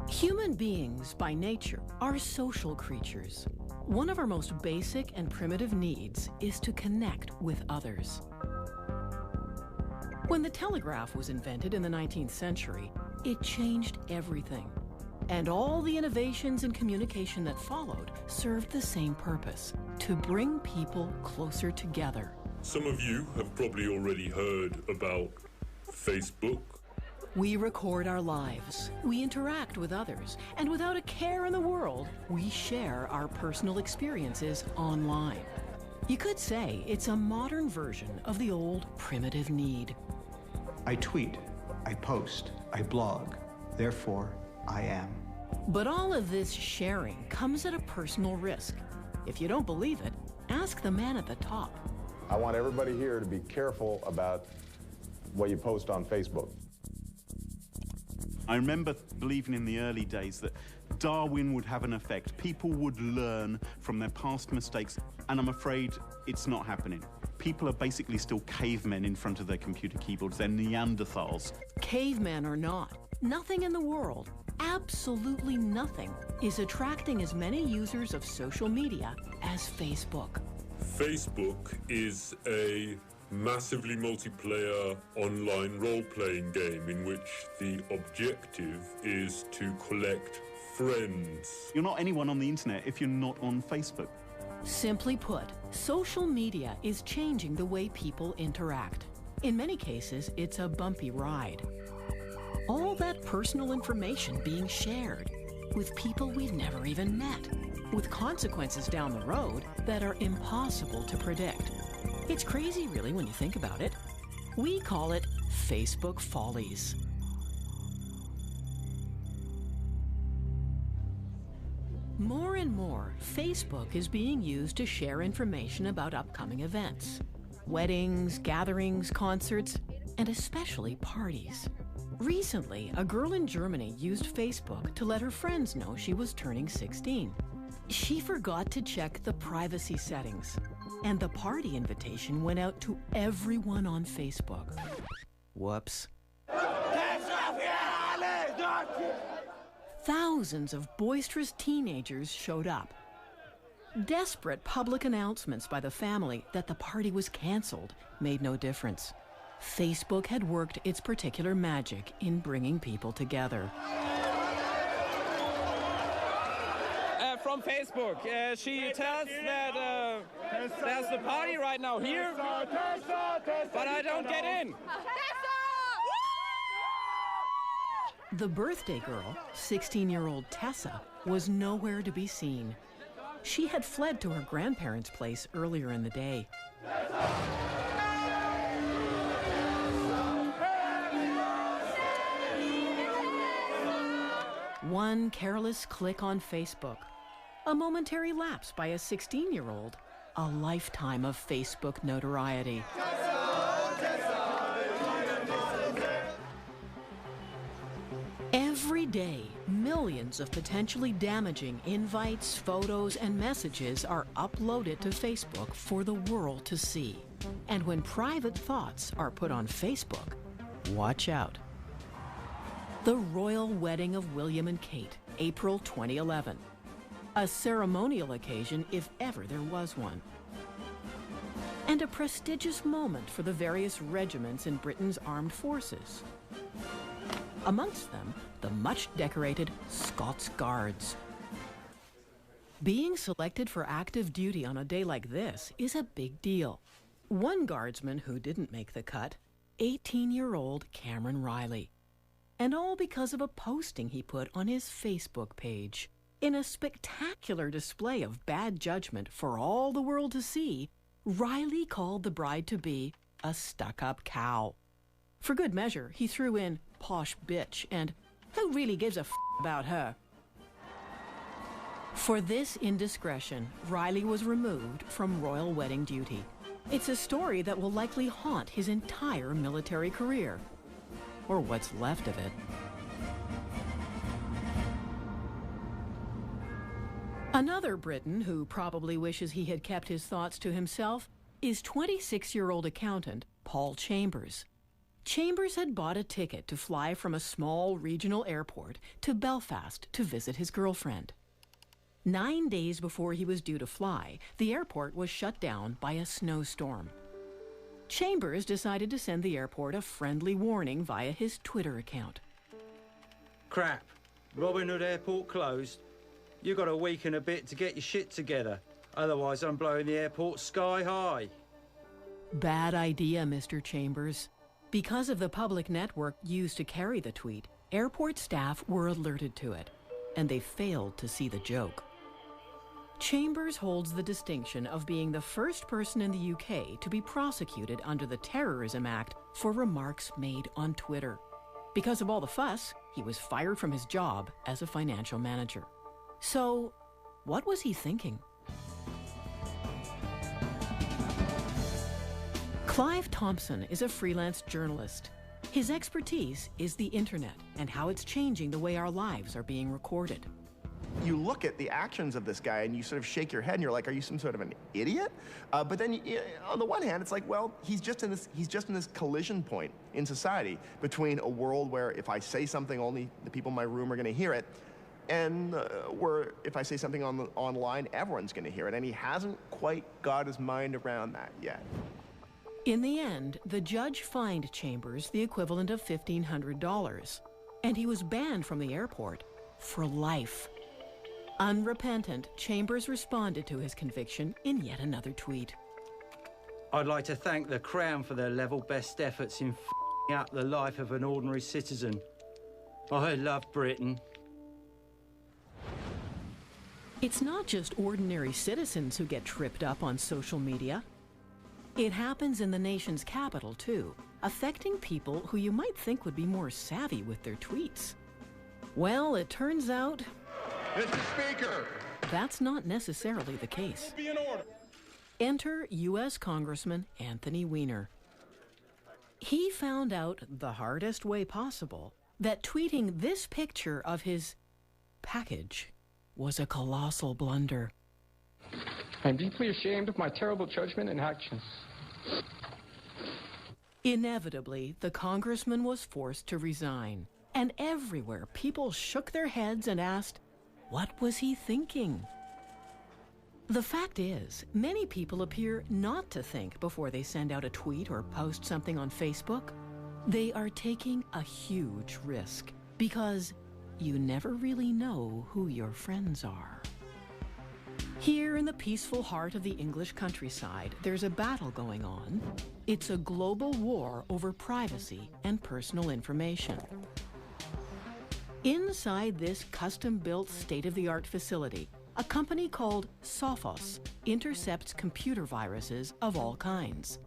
Human beings, by nature, are social creatures. One of our most basic and primitive needs is to connect with others. When the telegraph was invented in the 19th century, it changed everything. And all the innovations in communication that followed served the same purpose: to bring people closer together. Some of you have probably already heard about Facebook. We record our lives, we interact with others, and without a care in the world, we share our personal experiences online. You could say it's a modern version of the old primitive need. I tweet, I post, I blog, therefore I am. But all of this sharing comes at a personal risk. If you don't believe it, ask the man at the top. I want everybody here to be careful about what you post on Facebook. I remember believing in the early days that Darwin would have an effect. People would learn from their past mistakes, and I'm afraid it's not happening. People are basically still cavemen in front of their computer keyboards. They're Neanderthals. Cavemen or not, nothing in the world, absolutely nothing, is attracting as many users of social media as Facebook. Facebook is a massively multiplayer online role-playing game in which the objective is to collect friends. You're not anyone on the internet if you're not on Facebook. Simply put, social media is changing the way people interact. In many cases, it's a bumpy ride. All that personal information being shared with people we've never even met, with consequences down the road that are impossible to predict. It's crazy, really, when you think about it. We call it Facebook follies. More and more, Facebook is being used to share information about upcoming events. Weddings, gatherings, concerts, and especially parties. Recently, a girl in Germany used Facebook to let her friends know she was turning 16. She forgot to check the privacy settings, and the party invitation went out to everyone on Facebook. Whoops. Thousands of boisterous teenagers showed up. Desperate public announcements by the family that the party was canceled made no difference. Facebook had worked its particular magic in bringing people together. From Facebook, she tells that there's a party right now here, but I don't get in. The birthday girl, 16-year-old Tessa, was nowhere to be seen. She had fled to her grandparents' place earlier in the day. One careless click on Facebook, a momentary lapse by a 16-year-old, a lifetime of Facebook notoriety. Every day, millions of potentially damaging invites, photos, and messages are uploaded to Facebook for the world to see. And when private thoughts are put on Facebook, watch out. The royal wedding of William and Kate, April 2011. A ceremonial occasion if ever there was one. And a prestigious moment for the various regiments in Britain's armed forces. Amongst them, the much-decorated Scots Guards. Being selected for active duty on a day like this is a big deal. One guardsman who didn't make the cut, 18-year-old Cameron Riley. And all because of a posting he put on his Facebook page. In a spectacular display of bad judgment for all the world to see, Riley called the bride-to-be a stuck-up cow. For good measure, he threw in posh bitch and who really gives a f about her? For this indiscretion, Riley was removed from royal wedding duty. It's a story that will likely haunt his entire military career. Or what's left of it. Another Briton who probably wishes he had kept his thoughts to himself is 26-year-old accountant Paul Chambers. Chambers had bought a ticket to fly from a small regional airport to Belfast to visit his girlfriend. 9 days before he was due to fly, the airport was shut down by a snowstorm. Chambers decided to send the airport a friendly warning via his Twitter account. Crap. Robin Hood Airport closed. You got a week and a bit to get your shit together. Otherwise, I'm blowing the airport sky high. Bad idea, Mr. Chambers. Because of the public network used to carry the tweet, airport staff were alerted to it, and they failed to see the joke. Chambers holds the distinction of being the first person in the UK to be prosecuted under the Terrorism Act for remarks made on Twitter. Because of all the fuss, he was fired from his job as a financial manager. So, what was he thinking? Clive Thompson is a freelance journalist. His expertise is the internet and how it's changing the way our lives are being recorded. You look at the actions of this guy and you sort of shake your head and you're like, are you some sort of an idiot? But then on the one hand, it's like, well, he's just in this collision point in society between a world where if I say something, only the people in my room are going to hear it, and where if I say something online, everyone's going to hear it. And he hasn't quite got his mind around that yet. In the end, the judge fined Chambers the equivalent of $1,500, and he was banned from the airport for life. Unrepentant, Chambers responded to his conviction in yet another tweet. I'd like to thank the Crown for their level best efforts in f***ing up the life of an ordinary citizen. I love Britain. It's not just ordinary citizens who get tripped up on social media. It happens in the nation's capital, too, affecting people who you might think would be more savvy with their tweets. Well, it turns out... Mr. Speaker! That's not necessarily the case. Be in order. Enter U.S. Congressman Anthony Weiner. He found out the hardest way possible that tweeting this picture of his package was a colossal blunder. I'm deeply ashamed of my terrible judgment and actions. Inevitably, the congressman was forced to resign, and everywhere people shook their heads and asked, what was he thinking? The fact is, many people appear not to think before they send out a tweet or post something on Facebook. They are taking a huge risk because you never really know who your friends are. Here in the peaceful heart of the English countryside, there's a battle going on. It's a global war over privacy and personal information. Inside this custom-built state-of-the-art facility, a company called Sophos intercepts computer viruses of all kinds.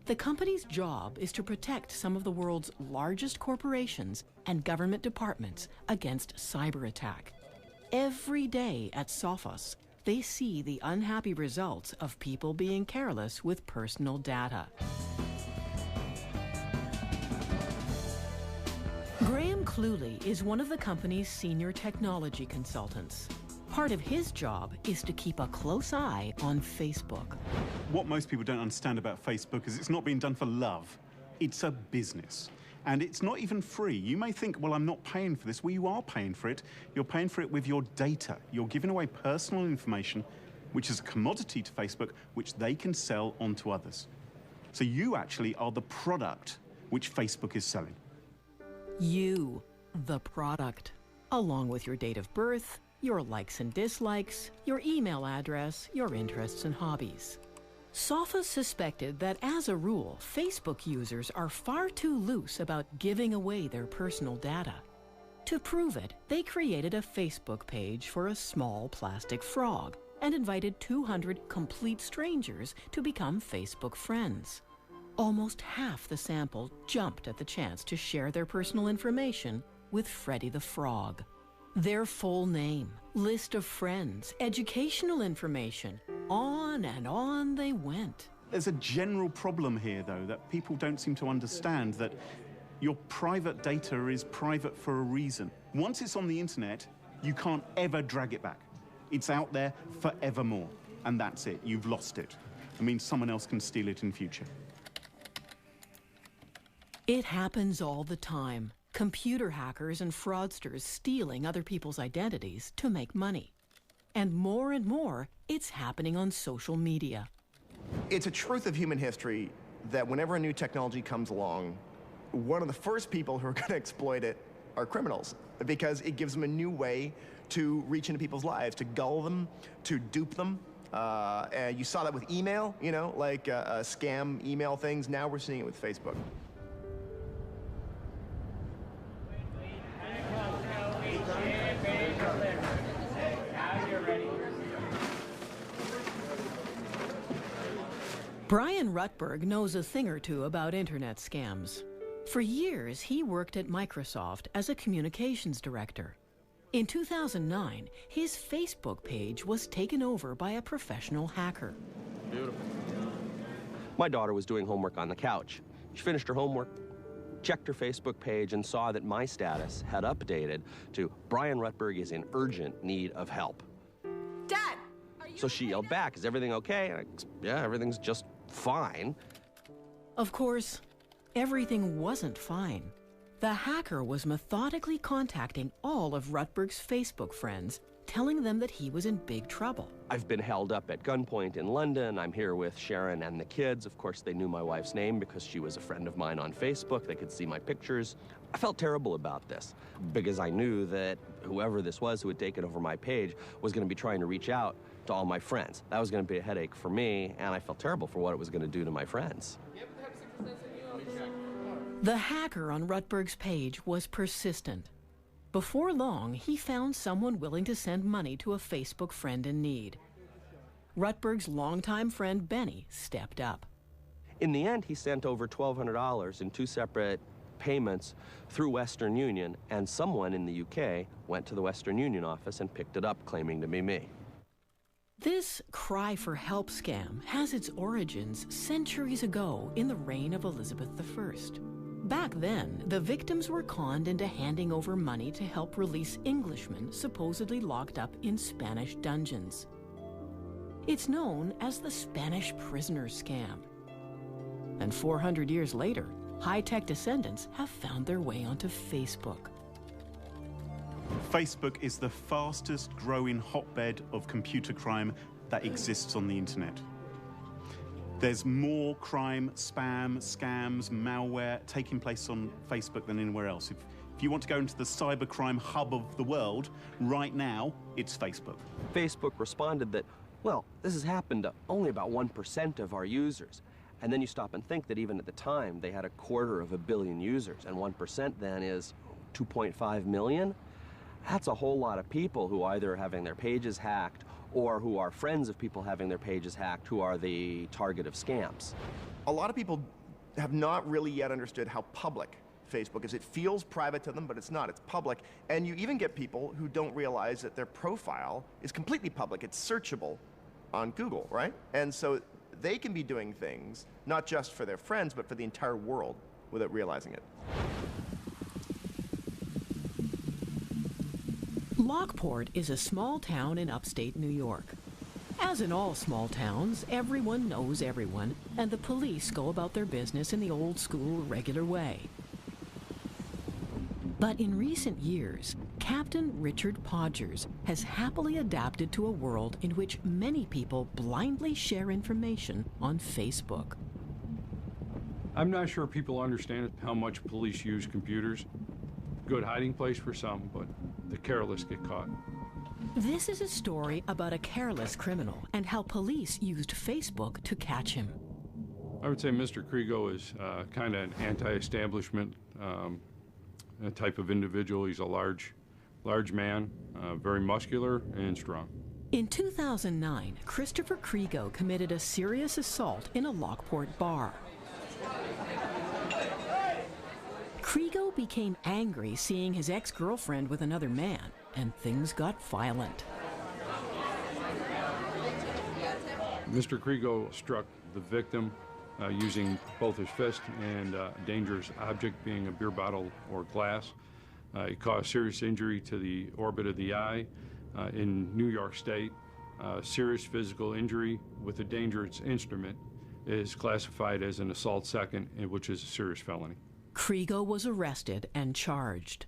The company's job is to protect some of the world's largest corporations and government departments against cyber attack. Every day at Sophos, they see the unhappy results of people being careless with personal data. Graham Cluley is one of the company's senior technology consultants. Part of his job is to keep a close eye on Facebook. What most people don't understand about Facebook is it's not being done for love. It's a business. And it's not even free. You may think, well, I'm not paying for this. Well, you are paying for it. You're paying for it with your data. You're giving away personal information, which is a commodity to Facebook, which they can sell on to others. So you actually are the product which Facebook is selling. You, the product, along with your date of birth, your likes and dislikes, your email address, your interests and hobbies. Sophos suspected that, as a rule, Facebook users are far too loose about giving away their personal data. To prove it, they created a Facebook page for a small plastic frog and invited 200 complete strangers to become Facebook friends. Almost half the sample jumped at the chance to share their personal information with Freddy the Frog. Their full name, list of friends, educational information, on and on they went. There's a general problem here, though, that people don't seem to understand, that your private data is private for a reason. Once it's on the internet, you can't ever drag it back. It's out there forevermore, and that's it. You've lost it. It means someone else can steal it in future. It happens all the time. Computer hackers and fraudsters stealing other people's identities to make money. And more, it's happening on social media. It's a truth of human history that whenever a new technology comes along, one of the first people who are going to exploit it are criminals, because it gives them a new way to reach into people's lives, to gull them, to dupe them. And you saw that with email, you know, like scam email things. Now we're seeing it with Facebook. Brian Rutberg knows a thing or two about internet scams. For years, he worked at Microsoft as a communications director. In 2009, his Facebook page was taken over by a professional hacker. Beautiful. My daughter was doing homework on the couch. She finished her homework, checked her Facebook page, and saw that my status had updated to Brian Rutberg is in urgent need of help. Dad! Are you So she yelled back, is everything okay? And yeah, everything's just fine. Of course, everything wasn't fine. The hacker was methodically contacting all of Rutberg's Facebook friends, telling them that he was in big trouble. I've been held up at gunpoint in London. I'm here with Sharon and the kids. Of course, they knew my wife's name because she was a friend of mine on Facebook. They could see my pictures. I felt terrible about this because I knew that whoever this was who had taken over my page was going to be trying to reach out to all my friends. That was going to be a headache for me, and I felt terrible for what it was going to do to my friends. The hacker on Rutberg's page was persistent. Before long, he found someone willing to send money to a Facebook friend in need. Rutberg's longtime friend Benny stepped up. In the end, he sent over $1,200 in 2 separate payments through Western Union, and someone in the UK went to the Western Union office and picked it up, claiming to be me. This cry for help scam has its origins centuries ago in the reign of Elizabeth I. Back then, the victims were conned into handing over money to help release Englishmen supposedly locked up in Spanish dungeons. It's known as the Spanish prisoner scam. And 400 years later, high-tech descendants have found their way onto Facebook. Facebook is the fastest growing hotbed of computer crime that exists on the internet. There's more crime, spam, scams, malware taking place on Facebook than anywhere else. If you want to go into the cybercrime hub of the world, right now, it's Facebook. Facebook responded that, well, this has happened to only about 1% of our users. And then you stop and think that even at the time, they had 250 million users, and 1% then is 2.5 million. That's a whole lot of people who either are having their pages hacked or who are friends of people having their pages hacked who are the target of scams. A lot of people have not really yet understood how public Facebook is. It feels private to them, but it's not. It's public. And you even get people who don't realize that their profile is completely public. It's searchable on Google, right? And so they can be doing things, not just for their friends, but for the entire world without realizing it. Lockport is a small town in upstate New York. As in all small towns, everyone knows everyone, and the police go about their business in the old-school, regular way. But in recent years, Captain Richard Podgers has happily adapted to a world in which many people blindly share information on Facebook. I'm not sure people understand how much police use computers. Good hiding place for some, but the careless get caught. This is a story about a careless criminal and how police used Facebook to catch him. I would say Mr. Krigo is kind of an anti-establishment type of individual. He's a large man, very muscular and strong. In 2009, Christopher Krigo committed a serious assault in a Lockport bar. Krigo became angry seeing his ex-girlfriend with another man, and things got violent. Mr. Krigo struck the victim using both his fist and a dangerous object, being a beer bottle or glass. He caused serious injury to the orbit of the eye. In New York State, serious physical injury with a dangerous instrument is classified as an assault second, which is a serious felony. Krigo was arrested and charged.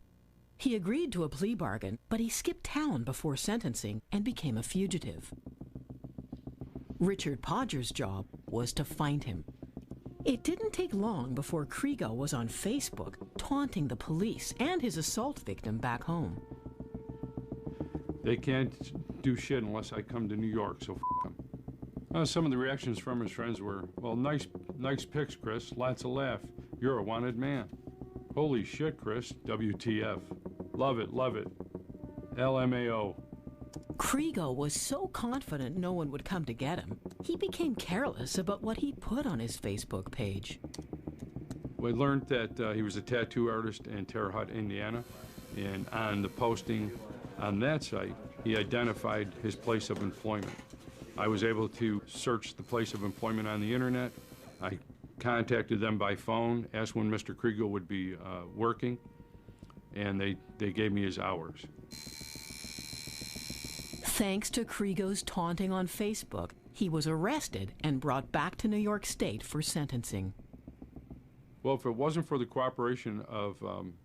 He agreed to a plea bargain, but he skipped town before sentencing and became a fugitive. Richard Podger's job was to find him. It didn't take long before Krigo was on Facebook, taunting the police and his assault victim back home. They can't do shit unless I come to New York, so f*** them. Some of the reactions from his friends were, well, nice pics, Chris, lots of laugh. You're a wanted man. Holy shit, Chris, WTF. Love it, LMAO. Krigo was so confident no one would come to get him, he became careless about what he put on his Facebook page. We learned that he was a tattoo artist in Terre Haute, Indiana, and on the posting on that site, he identified his place of employment. I was able to search the place of employment on the internet. I contacted them by phone, asked when Mr. Krigo would be working, and they gave me his hours. Thanks to Krigo's taunting on Facebook, he was arrested and brought back to New York State for sentencing. Well, if it wasn't for the cooperation of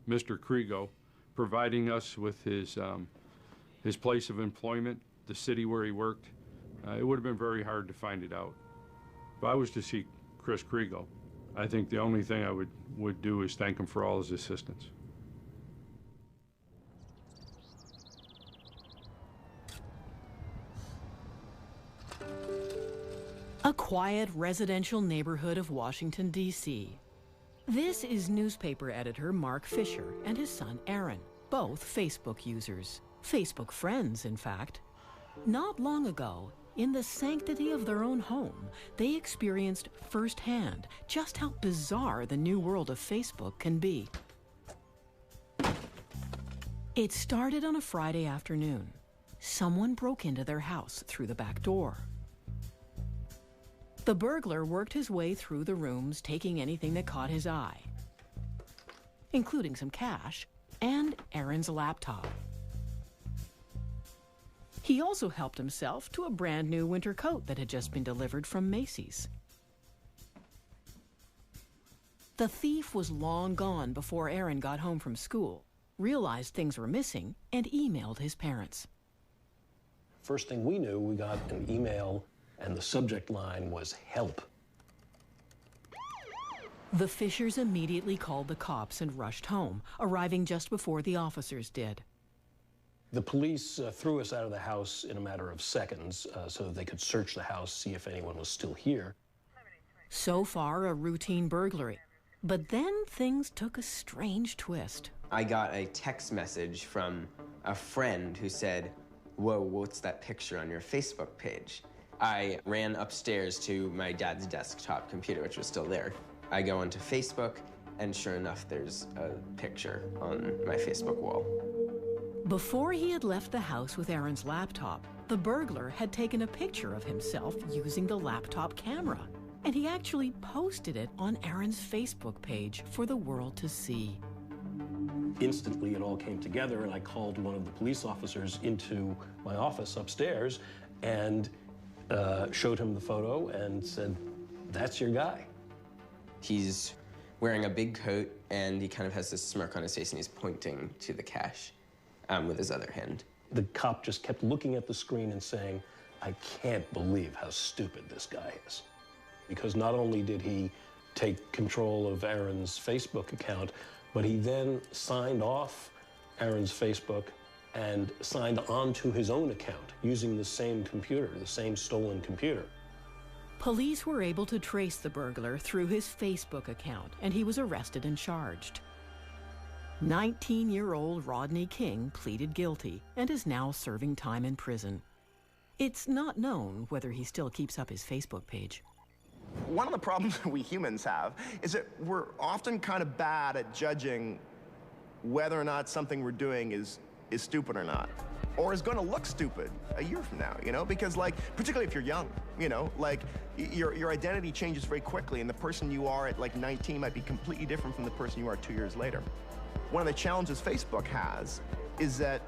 Mr. Krigo providing us with his place of employment, the city where he worked, it would have been very hard to find it out. If I was to see Chris Krigo, I think the only thing I would do is thank him for all his assistance. A quiet residential neighborhood of Washington, D.C. This is newspaper editor Mark Fisher and his son Aaron, both Facebook users. Facebook friends, in fact. Not long ago, in the sanctity of their own home, they experienced firsthand just how bizarre the new world of Facebook can be. It started on a Friday afternoon. Someone broke into their house through the back door. The burglar worked his way through the rooms, taking anything that caught his eye, including some cash and Aaron's laptop. He also helped himself to a brand new winter coat that had just been delivered from Macy's. The thief was long gone before Aaron got home from school, realized things were missing, and emailed his parents. First thing we knew, we got an email and the subject line was help. The Fishers immediately called the cops and rushed home, arriving just before the officers did. The police threw us out of the house in a matter of seconds so that they could search the house, see if anyone was still here. So far, a routine burglary. But then things took a strange twist. I got a text message from a friend who said, "Whoa, what's that picture on your Facebook page?" I ran upstairs to my dad's desktop computer, which was still there. I go onto Facebook, and sure enough, there's a picture on my Facebook wall. Before he had left the house with Aaron's laptop, the burglar had taken a picture of himself using the laptop camera, and he actually posted it on Aaron's Facebook page for the world to see. Instantly, it all came together, and I called one of the police officers into my office upstairs and showed him the photo and said, "That's your guy." He's wearing a big coat, and he kind of has this smirk on his face, and he's pointing to the cash with his other hand. The cop just kept looking at the screen and saying, "I can't believe how stupid this guy is." Because not only did he take control of Aaron's Facebook account, but he then signed off Aaron's Facebook and signed on to his own account using the same computer, the same stolen computer. Police were able to trace the burglar through his Facebook account, and he was arrested and charged. 19-year-old Rodney King pleaded guilty and is now serving time in prison. It's not known whether he still keeps up his Facebook page. One of the problems we humans have is that we're often kind of bad at judging whether or not something we're doing is stupid or not, or is going to look stupid a year from now, you know? Because, like, particularly if you're young, you know, like, your identity changes very quickly, and the person you are at, like, 19 might be completely different from the person you are 2 years later. One of the challenges Facebook has is that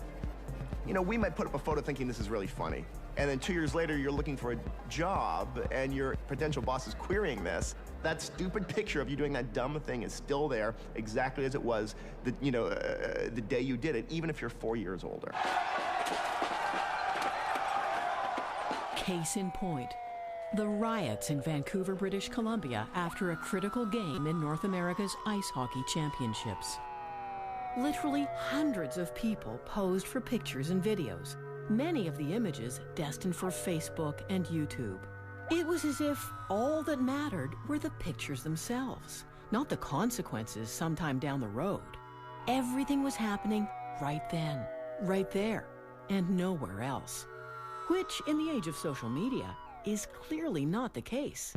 You know, we might put up a photo thinking this is really funny, and then 2 years later you're looking for a job and your potential boss is querying this. That stupid picture of you doing that dumb thing is still there, exactly as it was the day you did it, even if you're 4 years older. Case in point, the riots in Vancouver, British Columbia after a critical game in North America's Ice Hockey Championships. Literally hundreds of people posed for pictures and videos, many of the images destined for Facebook and YouTube. It was as if all that mattered were the pictures themselves, not the consequences sometime down the road. Everything was happening right then, right there, and nowhere else. Which, in the age of social media, is clearly not the case.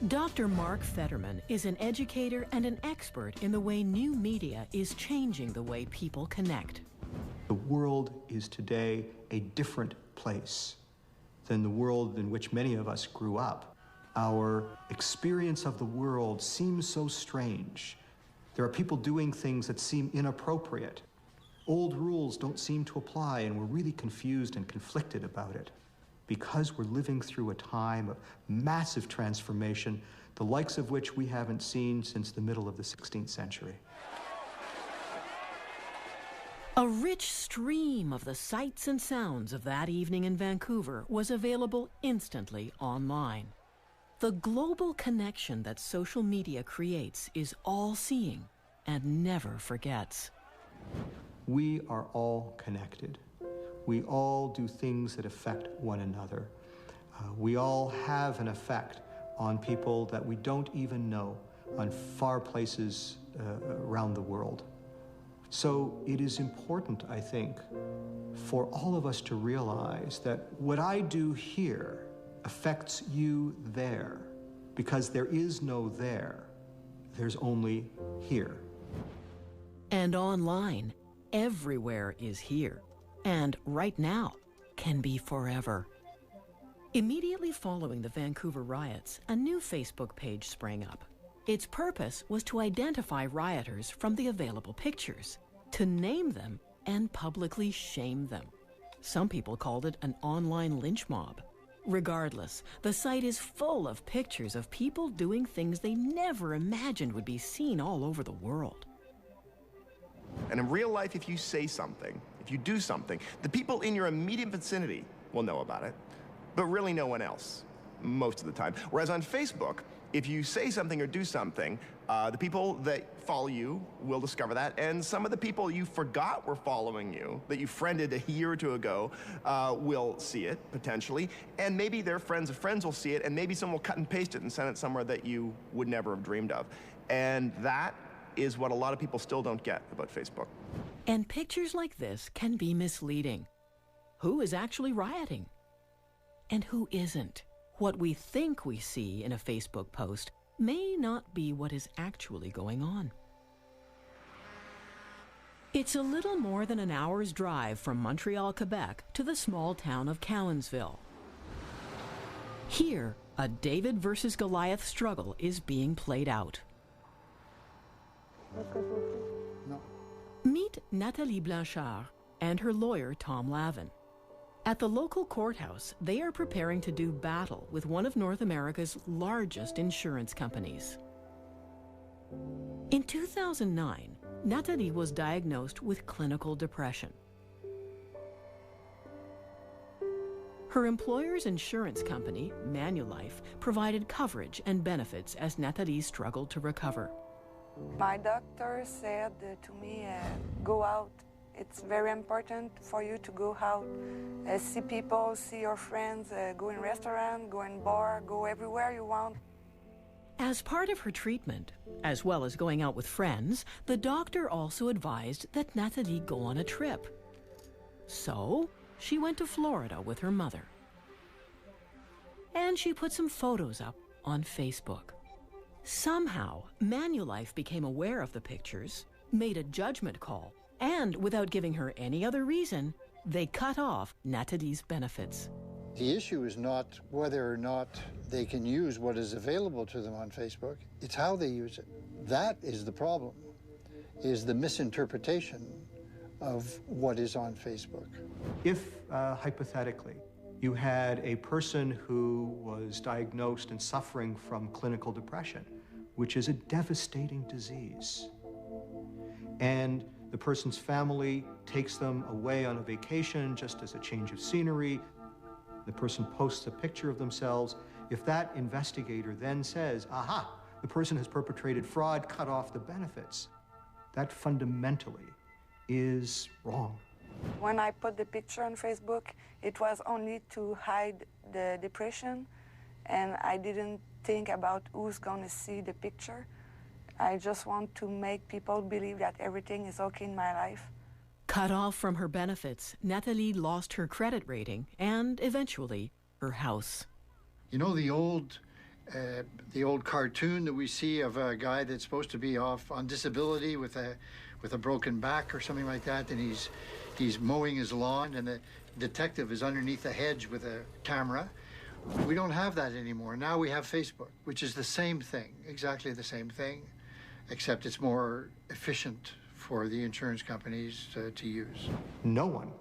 Dr. Mark Fetterman is an educator and an expert in the way new media is changing the way people connect. The world is today a different place than the world in which many of us grew up. Our experience of the world seems so strange. There are people doing things that seem inappropriate. Old rules don't seem to apply, and we're really confused and conflicted about it. Because we're living through a time of massive transformation, the likes of which we haven't seen since the middle of the 16th century. A rich stream of the sights and sounds of that evening in Vancouver was available instantly online. The global connection that social media creates is all-seeing and never forgets. We are all connected. We all do things that affect one another. We all have an effect on people that we don't even know, on far places around the world. So it is important, I think, for all of us to realize that what I do here affects you there, because there is no there. There's only here. And online, everywhere is here. And right now can be forever. Immediately following the Vancouver riots, a new Facebook page sprang up. Its purpose was to identify rioters from the available pictures, to name them and publicly shame them. Some people called it an online lynch mob. Regardless, the site is full of pictures of people doing things they never imagined would be seen all over the world. And in real life, if you say something, if you do something, the people in your immediate vicinity will know about it, but really no one else, most of the time. Whereas on Facebook, if you say something or do something, the people that follow you will discover that, and some of the people you forgot were following you, that you friended a year or two ago, will see it, potentially, and maybe their friends of friends will see it, and maybe someone will cut and paste it and send it somewhere that you would never have dreamed of. And that is what a lot of people still don't get about Facebook. And pictures like this can be misleading. Who is actually rioting? And who isn't? What we think we see in a Facebook post may not be what is actually going on. It's a little more than an hour's drive from Montreal, Quebec to the small town of Cowansville. Here, a David versus Goliath struggle is being played out. Meet Nathalie Blanchard and her lawyer, Tom Lavin. At the local courthouse, they are preparing to do battle with one of North America's largest insurance companies. In 2009, Nathalie was diagnosed with clinical depression. Her employer's insurance company, Manulife, provided coverage and benefits as Nathalie struggled to recover. My doctor said to me, go out. It's very important for you to go out, see people, see your friends, go in restaurant, go in bar, go everywhere you want. As part of her treatment, as well as going out with friends, the doctor also advised that Nathalie go on a trip. So, she went to Florida with her mother. And she put some photos up on Facebook. Somehow, Manulife became aware of the pictures, made a judgment call, and without giving her any other reason, they cut off Nathalie's benefits. The issue is not whether or not they can use what is available to them on Facebook, it's how they use it. That is the problem. is the misinterpretation of what is on Facebook. If, hypothetically, you had a person who was diagnosed and suffering from clinical depression, which is a devastating disease, and the person's family takes them away on a vacation just as a change of scenery, the person posts a picture of themselves, if that investigator then says, aha, the person has perpetrated fraud, cut off the benefits, that fundamentally is wrong. When I put the picture on Facebook, it was only to hide the depression, and I didn't think about who's going to see the picture. I just want to make people believe that everything is okay in my life. Cut off from her benefits, Nathalie lost her credit rating and, eventually, her house. You know the old cartoon that we see of a guy that's supposed to be off on disability with a broken back or something like that, and he's mowing his lawn, and the detective is underneath the hedge with a camera. We don't have that anymore. Now we have Facebook, which is the same thing, exactly the same thing, except it's more efficient for the insurance companies to use. No one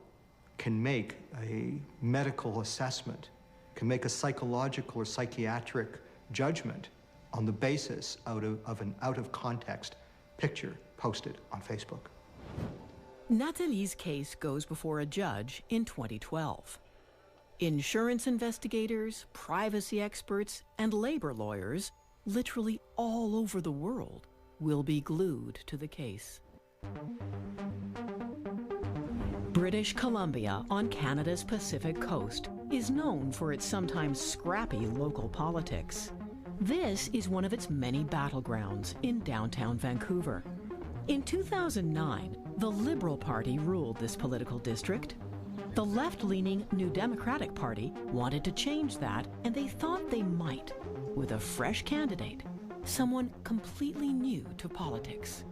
can make a medical assessment, can make a psychological or psychiatric judgment on the basis of an out-of-context picture posted on Facebook. Nathalie's case goes before a judge in 2012. Insurance investigators, privacy experts, and labor lawyers, literally all over the world, will be glued to the case. British Columbia, on Canada's Pacific coast, is known for its sometimes scrappy local politics. This is one of its many battlegrounds in downtown Vancouver. In 2009, the Liberal Party ruled this political district. The left-leaning New Democratic Party wanted to change that, and they thought they might, with a fresh candidate, someone completely new to politics.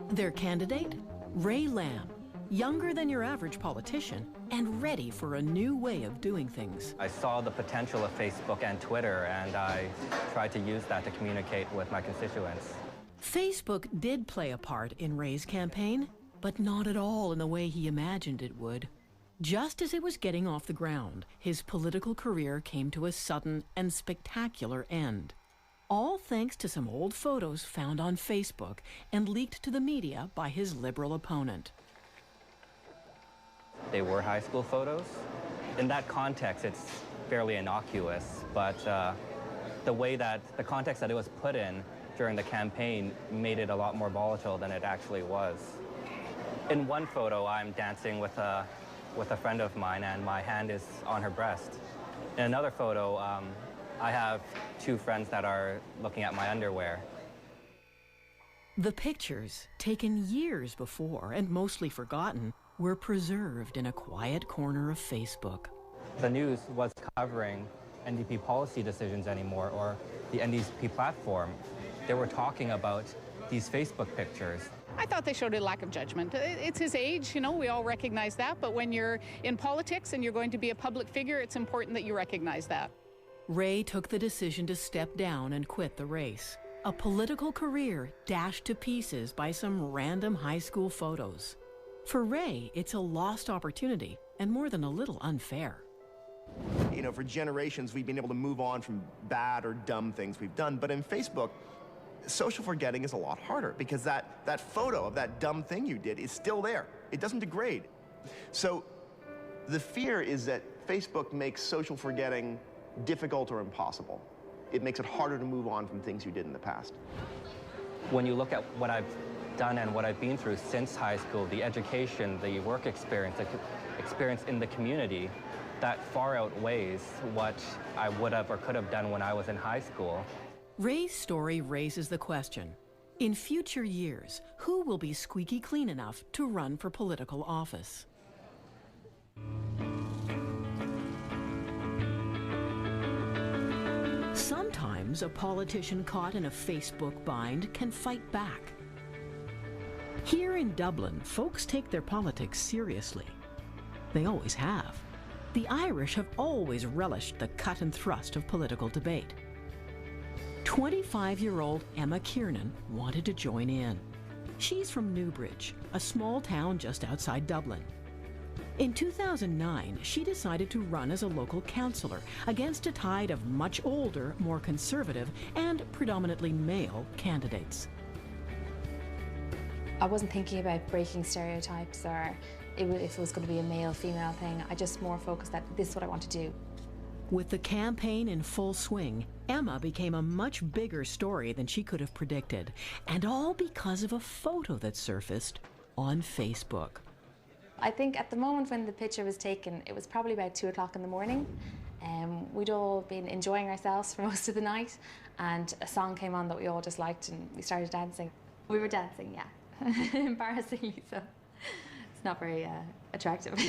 Their candidate? Ray Lamb, younger than your average politician and ready for a new way of doing things. I saw the potential of Facebook and Twitter, and I tried to use that to communicate with my constituents. Facebook did play a part in Ray's campaign, but not at all in the way he imagined it would. Just as it was getting off the ground, his political career came to a sudden and spectacular end. All thanks to some old photos found on Facebook and leaked to the media by his Liberal opponent. They were high school photos. In that context, it's fairly innocuous, but the context that it was put in during the campaign made it a lot more volatile than it actually was. In one photo, I'm dancing with a friend of mine, and my hand is on her breast. In another photo, I have two friends that are looking at my underwear. The pictures, taken years before and mostly forgotten, were preserved in a quiet corner of Facebook. The news was covering NDP policy decisions anymore, or the NDP platform. They were talking about these Facebook pictures. I thought they showed a lack of judgment. It's his age, you know, we all recognize that, but when you're in politics and you're going to be a public figure, it's important that you recognize that. Ray took the decision to step down and quit the race. A political career dashed to pieces by some random high school photos. For Ray, it's a lost opportunity and more than a little unfair. You know, for generations, we've been able to move on from bad or dumb things we've done, but in Facebook, social forgetting is a lot harder because that photo of that dumb thing you did is still there. It doesn't degrade. So the fear is that Facebook makes social forgetting difficult or impossible. It makes it harder to move on from things you did in the past. When you look at what I've done and what I've been through since high school, the education, the work experience, the experience in the community, that far outweighs what I would have or could have done when I was in high school. Ray's story raises the question, in future years, who will be squeaky clean enough to run for political office? Sometimes a politician caught in a Facebook bind can fight back. Here in Dublin, folks take their politics seriously. They always have. The Irish have always relished the cut and thrust of political debate. 25-year-old Emma Kiernan wanted to join in. She's from Newbridge, a small town just outside Dublin. In 2009, she decided to run as a local councillor against a tide of much older, more conservative, and predominantly male candidates. I wasn't thinking about breaking stereotypes or if it was going to be a male-female thing. I just more focused that this is what I want to do. With the campaign in full swing, Emma became a much bigger story than she could have predicted, and all because of a photo that surfaced on Facebook. I think at the moment when the picture was taken, it was probably about 2 o'clock in the morning. We'd all been enjoying ourselves for most of the night, and a song came on that we all just liked, and we started dancing. We were dancing, yeah, embarrassingly so. It's not very attractive.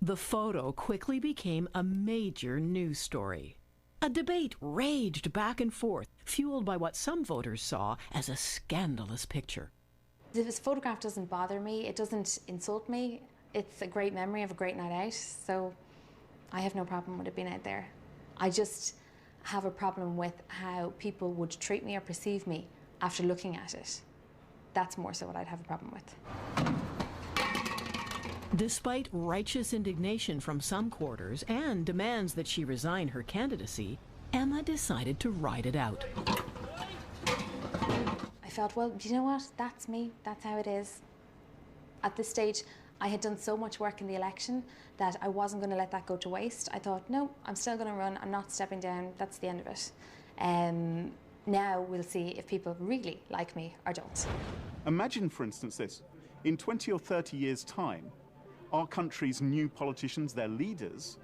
The photo quickly became a major news story. A debate raged back and forth, fueled by what some voters saw as a scandalous picture. This photograph doesn't bother me, it doesn't insult me. It's a great memory of a great night out, so I have no problem with it being out there. I just have a problem with how people would treat me or perceive me after looking at it. That's more so what I'd have a problem with. Despite righteous indignation from some quarters and demands that she resign her candidacy, Emma decided to ride it out. I felt, well, you know what? That's me. That's how it is. At this stage, I had done so much work in the election that I wasn't going to let that go to waste. I thought, no, I'm still going to run. I'm not stepping down. That's the end of it. Now we'll see if people really like me or don't. Imagine, for instance, this. In 20 or 30 years' time, our country's new politicians, their leaders,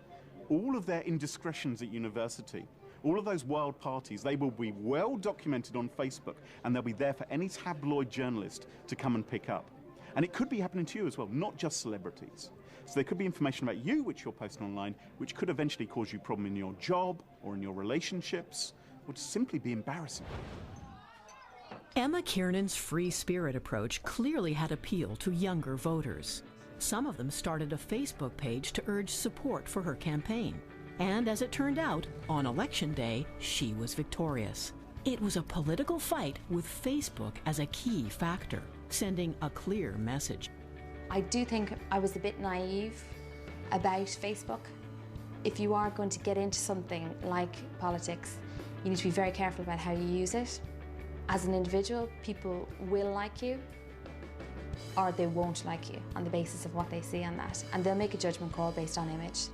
all of their indiscretions at university, all of those wild parties, they will be well documented on Facebook, and they'll be there for any tabloid journalist to come and pick up. And it could be happening to you as well, not just celebrities. So there could be information about you which you're posting online, which could eventually cause you a problem in your job or in your relationships, or to simply be embarrassing. Emma Kiernan's free spirit approach clearly had appeal to younger voters. Some of them started a Facebook page to urge support for her campaign. And as it turned out, on election day, she was victorious. It was a political fight with Facebook as a key factor, sending a clear message. I do think I was a bit naive about Facebook. If you are going to get into something like politics, you need to be very careful about how you use it. As an individual, people will like you, or they won't like you on the basis of what they see on that. And they'll make a judgment call based on image.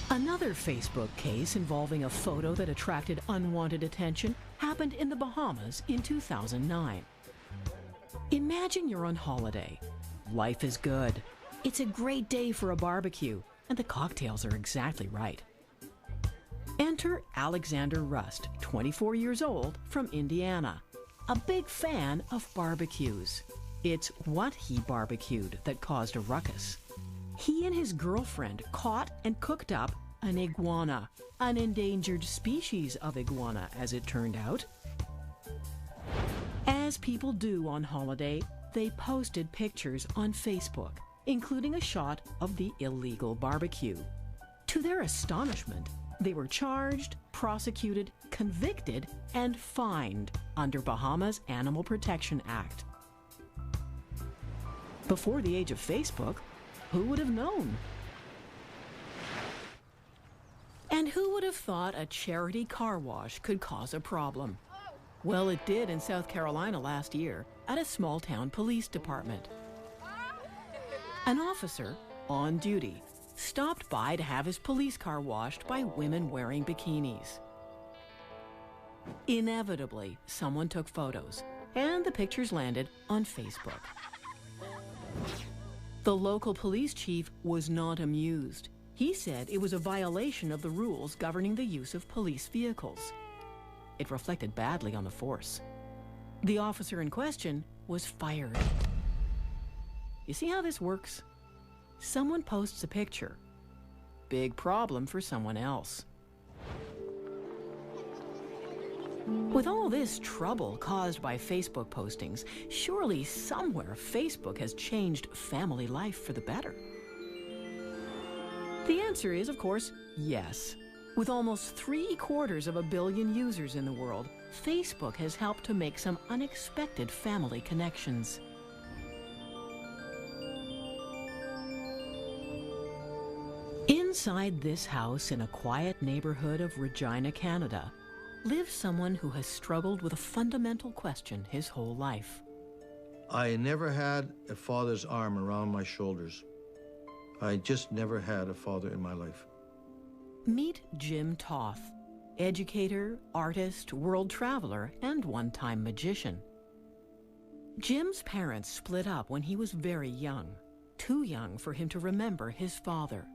Another Facebook case involving a photo that attracted unwanted attention happened in the Bahamas in 2009. Imagine you're on holiday. Life is good. It's a great day for a barbecue, and the cocktails are exactly right. Enter Alexander Rust, 24 years old, from Indiana, a big fan of barbecues. It's what he barbecued that caused a ruckus. He and his girlfriend caught and cooked up an iguana, an endangered species of iguana, as it turned out. As people do on holiday, they posted pictures on Facebook, including a shot of the illegal barbecue. To their astonishment, they were charged, prosecuted, convicted, and fined under Bahamas Animal Protection Act. Before the age of Facebook, who would have known? And who would have thought a charity car wash could cause a problem? Well, it did in South Carolina last year at a small town police department. An officer on duty stopped by to have his police car washed by women wearing bikinis. Inevitably, someone took photos, and the pictures landed on Facebook. The local police chief was not amused. He said it was a violation of the rules governing the use of police vehicles. It reflected badly on the force. The officer in question was fired. You see how this works? Someone posts a picture. Big problem for someone else. With all this trouble caused by Facebook postings, surely somewhere Facebook has changed family life for the better. The answer is, of course, yes. With almost 750 million users in the world, Facebook has helped to make some unexpected family connections. Inside this house in a quiet neighborhood of Regina, Canada, lives someone who has struggled with a fundamental question his whole life. I never had a father's arm around my shoulders. I just never had a father in my life. Meet Jim Toth, educator, artist, world traveler, and one-time magician. Jim's parents split up when he was very young, too young for him to remember his father.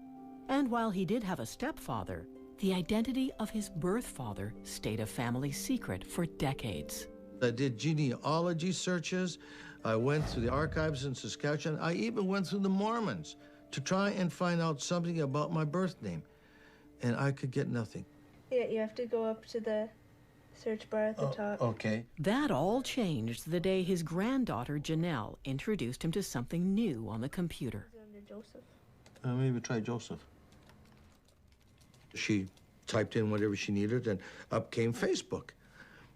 And while he did have a stepfather, the identity of his birth father stayed a family secret for decades. I did genealogy searches. I went to the archives in Saskatchewan. I even went through the Mormons to try and find out something about my birth name. And I could get nothing. Yeah, you have to go up to the search bar at the top. Okay. That all changed the day his granddaughter Janelle introduced him to something new on the computer. Under Joseph. Maybe try Joseph. She typed in whatever she needed, and up came Facebook.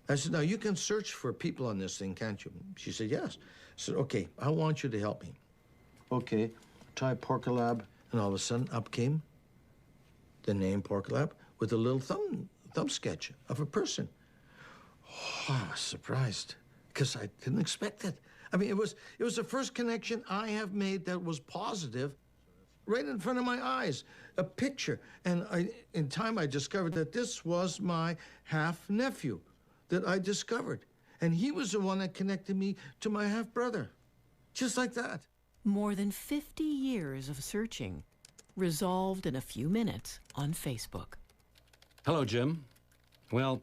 I said, now you can search for people on this thing, can't you? She said, yes. I said, okay, I want you to help me. Okay, try Porkalab, and all of a sudden up came the name Porkalab with a little thumb sketch of a person. Oh, I was surprised, because I didn't expect it. I mean, it was the first connection I have made that was positive, right in front of my eyes, a picture. And in time, I discovered that this was my half-nephew that I discovered. And he was the one that connected me to my half-brother, just like that. More than 50 years of searching, resolved in a few minutes on Facebook. Hello, Jim. Well,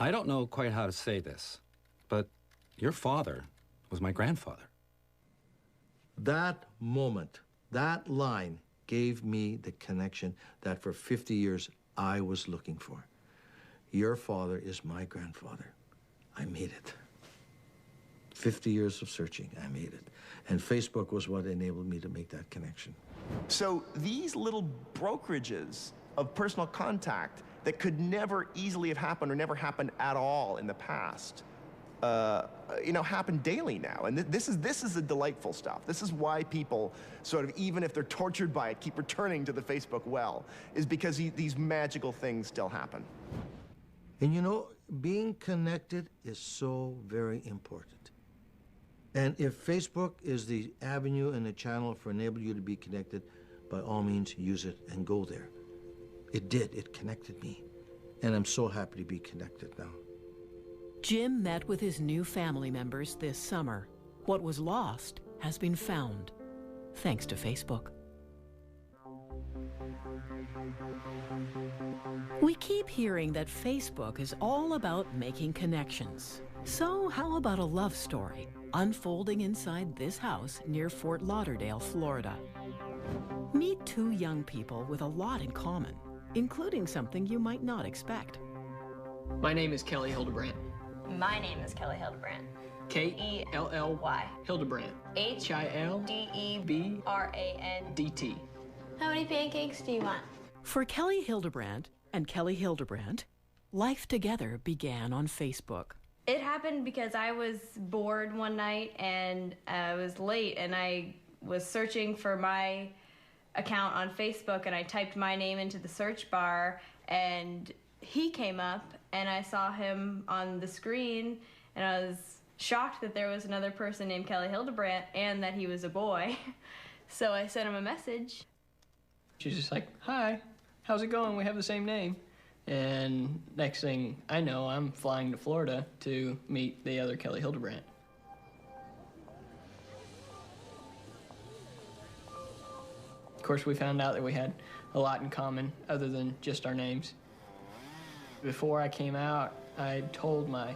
I don't know quite how to say this, but your father was my grandfather. That moment, that line gave me the connection that for 50 years I was looking for. Your father is my grandfather. I made it. 50 years of searching, I made it. And Facebook was what enabled me to make that connection. So these little brokerages of personal contact that could never easily have happened or never happened at all in the past, happen daily now. And this is the delightful stuff. This is why people sort of, even if they're tortured by it, keep returning to the Facebook well, is because these magical things still happen. And being connected is so very important. And if Facebook is the avenue and the channel for enabling you to be connected, by all means, use it and go there. It did. It connected me. And I'm so happy to be connected now. Jim met with his new family members this summer. What was lost has been found, thanks to Facebook. We keep hearing that Facebook is all about making connections. So how about a love story unfolding inside this house near Fort Lauderdale, Florida? Meet two young people with a lot in common, including something you might not expect. My name is Kelly Hildebrandt. My name is Kelly Hildebrandt. K-E-L-L-Y. Hildebrandt. H-I-L-D-E-B-R-A-N-D-T. How many pancakes do you want? For Kelly Hildebrandt and Kelly Hildebrandt, life together began on Facebook. It happened because I was bored one night and I was late and I was searching for my account on Facebook and I typed my name into the search bar and he came up and I saw him on the screen and I was shocked that there was another person named Kelly Hildebrandt and that he was a boy. So I sent him a message. She's just like, hi, how's it going? We have the same name. And next thing I know, I'm flying to Florida to meet the other Kelly Hildebrandt. Of course, we found out that we had a lot in common other than just our names. Before I came out, I told my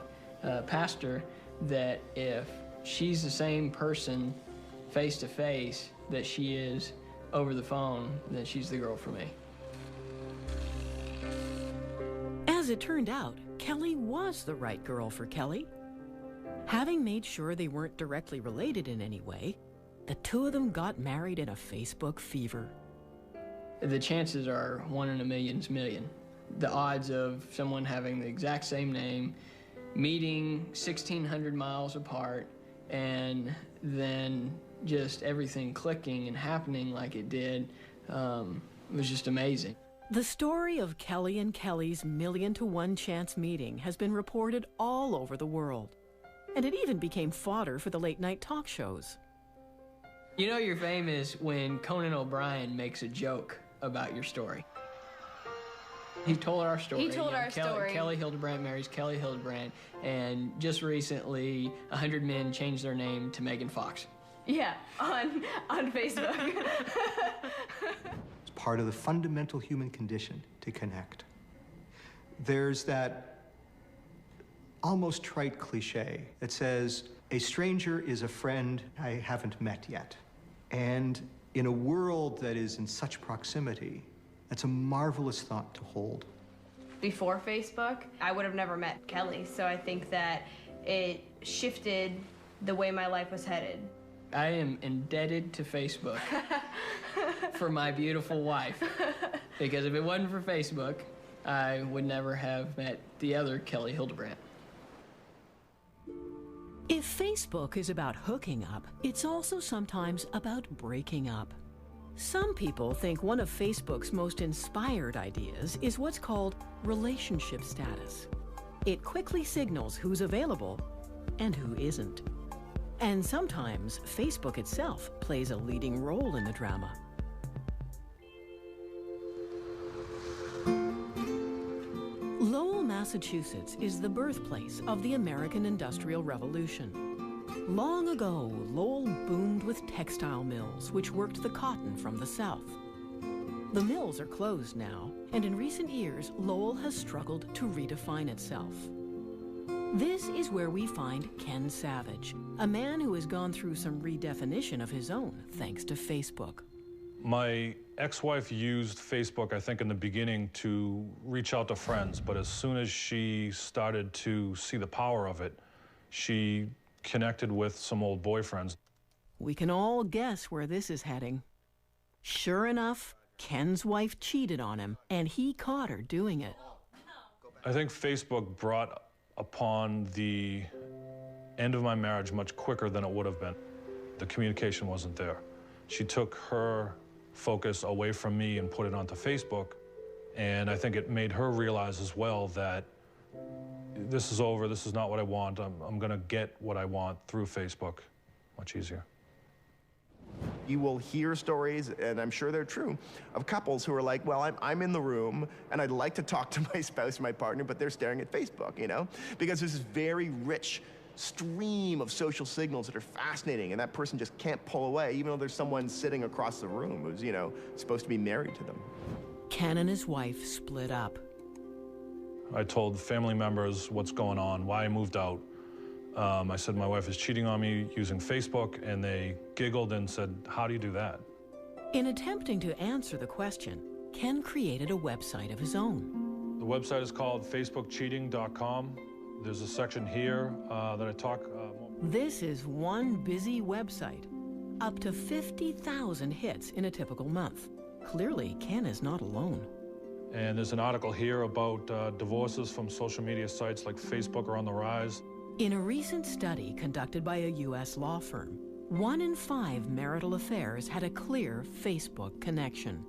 pastor that if she's the same person face to face that she is over the phone, then she's the girl for me. As it turned out, Kelly was the right girl for Kelly. Having made sure they weren't directly related in any way, the two of them got married in a Facebook fever. The chances are 1 in a million's million the odds of someone having the exact same name, meeting 1,600 miles apart, and then just everything clicking and happening like it did was just amazing. The story of Kelly and Kelly's 1,000,000-to-1 chance meeting has been reported all over the world, and it even became fodder for the late-night talk shows. You know you're famous when Conan O'Brien makes a joke about your story. He told our story. He told our story. Kelly Hildebrandt marries Kelly Hildebrandt, and just recently, 100 men changed their name to Megan Fox. Yeah, on Facebook. It's part of the fundamental human condition to connect. There's that almost trite cliche that says, a stranger is a friend I haven't met yet. And in a world that is in such proximity, that's a marvelous thought to hold. Before Facebook, I would have never met Kelly, so I think that it shifted the way my life was headed. I am indebted to Facebook for my beautiful wife, because if it wasn't for Facebook, I would never have met the other Kelly Hildebrandt. If Facebook is about hooking up, it's also sometimes about breaking up. Some people think one of Facebook's most inspired ideas is what's called relationship status. It quickly signals who's available and who isn't. And sometimes Facebook itself plays a leading role in the drama. Lowell, Massachusetts is the birthplace of the American Industrial Revolution. Long ago, Lowell boomed with textile mills, which worked the cotton from the South. The mills are closed now, and in recent years, Lowell has struggled to redefine itself. This is where we find Ken Savage, a man who has gone through some redefinition of his own thanks to Facebook. My ex-wife used Facebook, I think, in the beginning to reach out to friends, but as soon as she started to see the power of it, she connected with some old boyfriends. We can all guess where this is heading. Sure enough, Ken's wife cheated on him, and he caught her doing it. I think Facebook brought upon the end of my marriage much quicker than it would have been. The communication wasn't there. She took her focus away from me and put it onto Facebook, and I think it made her realize as well that this is over, this is not what I want, I'm gonna get what I want through Facebook. Much easier. You will hear stories, and I'm sure they're true, of couples who are like, well, I'm in the room, and I'd like to talk to my spouse, my partner, but they're staring at Facebook, you know? Because there's this very rich stream of social signals that are fascinating, and that person just can't pull away, even though there's someone sitting across the room who's, you know, supposed to be married to them. Ken and his wife split up. I told family members what's going on, why I moved out. I said my wife is cheating on me using Facebook, and they giggled and said, how do you do that? In attempting to answer the question, Ken created a website of his own. The website is called facebookcheating.com. There's a section here that I talk This is one busy website. Up to 50,000 hits in a typical month. Clearly, Ken is not alone. And there's an article here about divorces from social media sites like Facebook are on the rise. In a recent study conducted by a U.S. law firm, 1 in 5 marital affairs had a clear Facebook connection.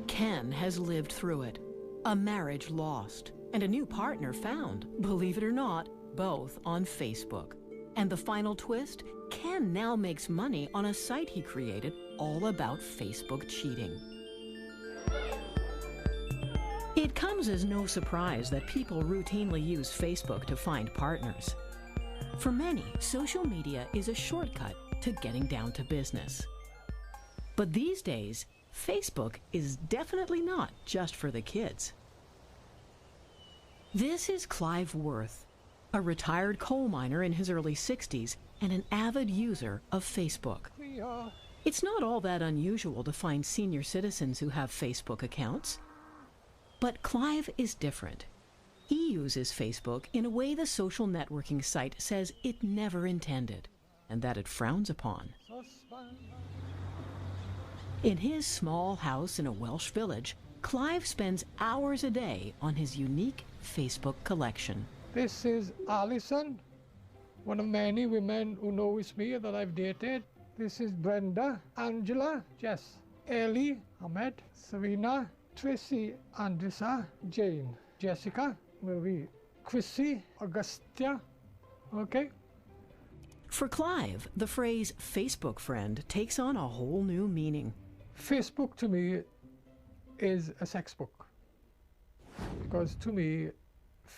Ken has lived through it. A marriage lost, and a new partner found, believe it or not, both on Facebook. And the final twist? Ken now makes money on a site he created all about Facebook cheating. It comes as no surprise that people routinely use Facebook to find partners. For many, social media is a shortcut to getting down to business. But these days, Facebook is definitely not just for the kids. This is Clive Worth, a retired coal miner in his early 60s and an avid user of Facebook. It's not all that unusual to find senior citizens who have Facebook accounts. But Clive is different. He uses Facebook in a way the social networking site says it never intended, and that it frowns upon. In his small house in a Welsh village, Clive spends hours a day on his unique Facebook collection. This is Alison, one of many women who knows me that I've dated. This is Brenda, Angela, Jess, Ellie, Ahmed, Serena, Tracy, Andressa, Jane, Jessica, Marie, Chrissy, Augustia, okay? For Clive, the phrase Facebook friend takes on a whole new meaning. Facebook to me is a sex book. Because to me,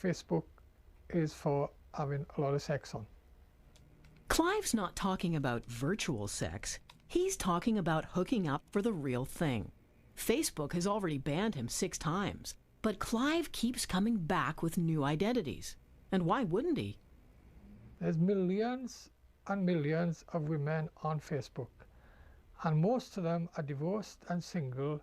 Facebook is for having a lot of sex on. Clive's not talking about virtual sex. He's talking about hooking up for the real thing. Facebook has already banned him 6 times, but Clive keeps coming back with new identities. And why wouldn't he? There's millions and millions of women on Facebook, and most of them are divorced and single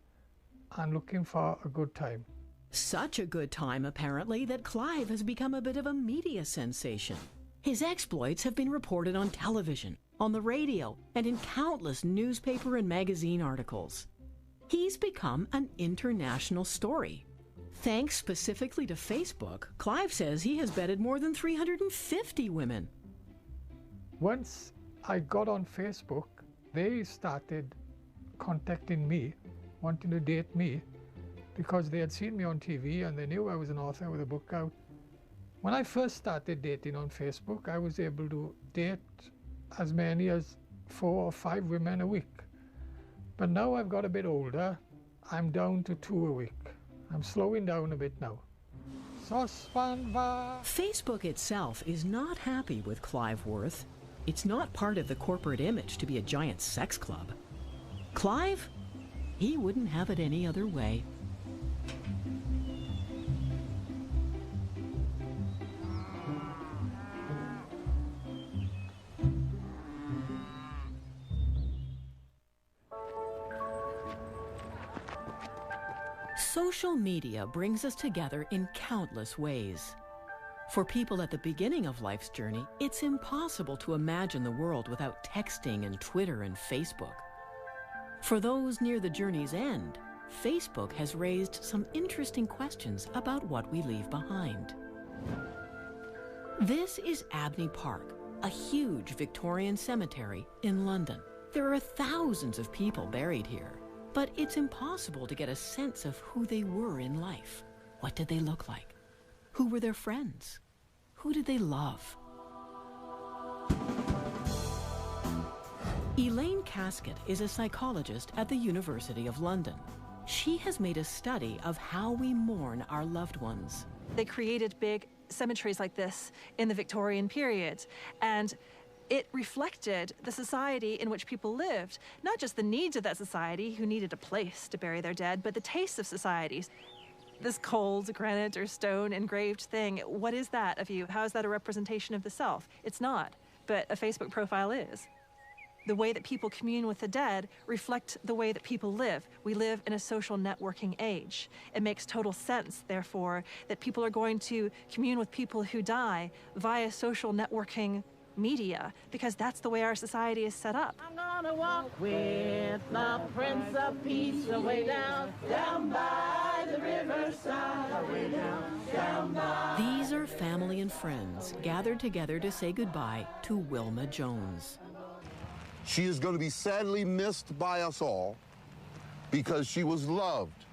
and looking for a good time. Such a good time, apparently, that Clive has become a bit of a media sensation. His exploits have been reported on television, on the radio, and in countless newspaper and magazine articles. He's become an international story. Thanks specifically to Facebook, Clive says he has vetted more than 350 women. Once I got on Facebook, they started contacting me, wanting to date me, because they had seen me on TV and they knew I was an author with a book out. When I first started dating on Facebook, I was able to date as many as 4 or 5 women a week. But now I've got a bit older, I'm down to 2 a week. I'm slowing down a bit now. Facebook itself is not happy with Clive Worth. It's not part of the corporate image to be a giant sex club. Clive, he wouldn't have it any other way. Social media brings us together in countless ways. For people at the beginning of life's journey, it's impossible to imagine the world without texting and Twitter and Facebook. For those near the journey's end, Facebook has raised some interesting questions about what we leave behind. This is Abney Park, a huge Victorian cemetery in London. There are thousands of people buried here, but it's impossible to get a sense of who they were in life. What did they look like? Who were their friends? Who did they love? Elaine Casket is a psychologist at the University of London. She has made a study of how we mourn our loved ones. They created big cemeteries like this in the Victorian period, and it reflected the society in which people lived. Not just the needs of that society, who needed a place to bury their dead, but the tastes of societies. This cold granite or stone engraved thing, what is that of you? How is that a representation of the self? It's not, but a Facebook profile is. The way that people commune with the dead reflect the way that people live. We live in a social networking age. It makes total sense, therefore, that people are going to commune with people who die via social networking media, because that's the way our society is set up. I'm gonna walk with the Prince of Peace away down by the riverside, way down by. These are family and friends gathered together to say goodbye to Wilma Jones. She is going to be sadly missed by us all because she was loved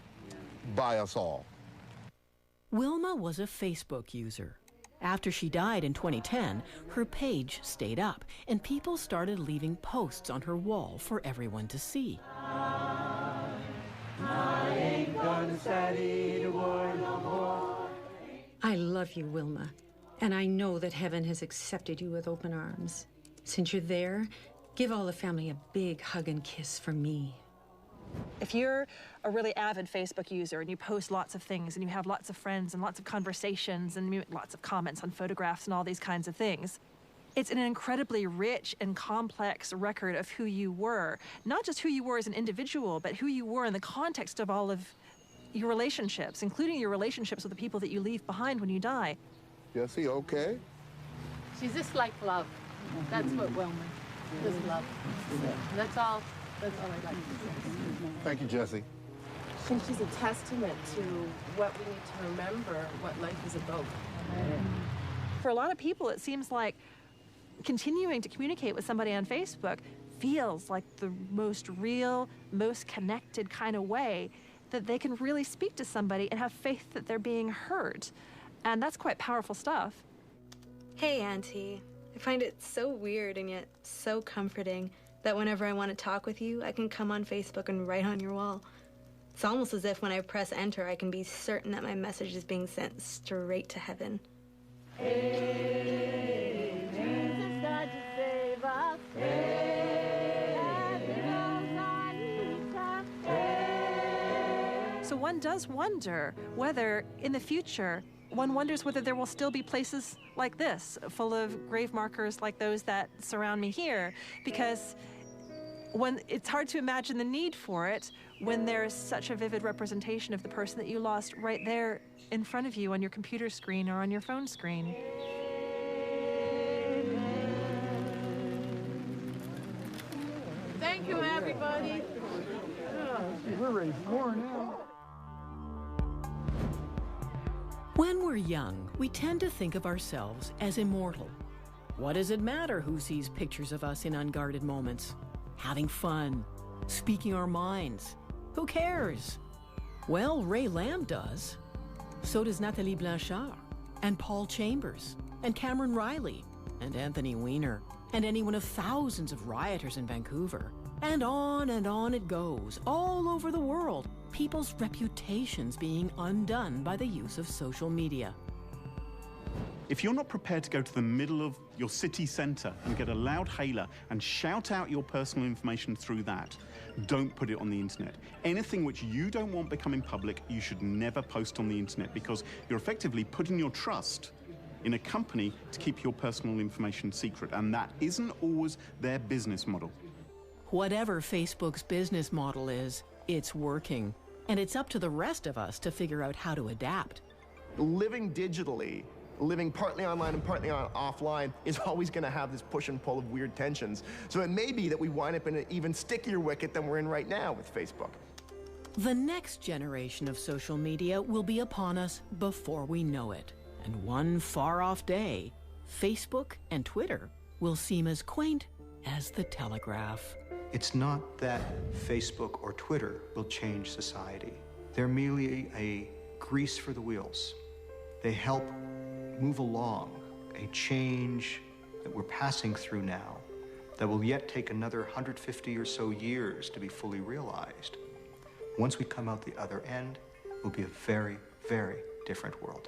by us all. Wilma was a Facebook user. After she died in 2010, her page stayed up, and people started leaving posts on her wall for everyone to see. I ain't gonna study the war no more. I love you, Wilma, and I know that heaven has accepted you with open arms. Since you're there, give all the family a big hug and kiss from me. If you're a really avid Facebook user and you post lots of things and you have lots of friends and lots of conversations and lots of comments on photographs and all these kinds of things, it's an incredibly rich and complex record of who you were. Not just who you were as an individual, but who you were in the context of all of your relationships, including your relationships with the people that you leave behind when you die. Jessie, okay? She's just like love. That's what Wilma is, love. That's all I'd like to say. Thank you, Jessie. think she's a testament to what we need to remember, what life is about. For a lot of people, it seems like continuing to communicate with somebody on Facebook feels like the most real, most connected kind of way that they can really speak to somebody and have faith that they're being heard. And that's quite powerful stuff. Hey, Auntie. I find it so weird and yet so comforting that whenever I want to talk with you, I can come on Facebook and write on your wall. It's almost as if when I press enter, I can be certain that my message is being sent straight to heaven. Hey, Jesus died to save us. So one does wonder whether, in the future, one wonders whether there will still be places like this, full of grave markers like those that surround me here, because it's hard to imagine the need for it when there's such a vivid representation of the person that you lost right there in front of you on your computer screen or on your phone screen. Thank you, everybody. We're ready for more now. When we're young, we tend to think of ourselves as immortal. What does it matter who sees pictures of us in unguarded moments? Having fun, speaking our minds. Who cares? Well, Ray Lamb does. So does Nathalie Blanchard, and Paul Chambers, and Cameron Riley, and Anthony Weiner, and any one of thousands of rioters in Vancouver. And on it goes, all over the world, people's reputations being undone by the use of social media. If you're not prepared to go to the middle of your city centre and get a loud hailer and shout out your personal information through that, don't put it on the internet. Anything which you don't want becoming public, you should never post on the internet, because you're effectively putting your trust in a company to keep your personal information secret, and that isn't always their business model. Whatever Facebook's business model is, it's working. And it's up to the rest of us to figure out how to adapt. Living digitally, living partly online and partly offline, is always going to have this push and pull of weird tensions. So it may be that we wind up in an even stickier wicket than we're in right now with Facebook. The next generation of social media will be upon us before we know it. And one far-off day, Facebook and Twitter will seem as quaint as the telegraph. It's not that Facebook or Twitter will change society. They're merely a grease for the wheels. They help move along a change that we're passing through now that will yet take another 150 or so years to be fully realized. Once we come out the other end, it will be a very, very different world.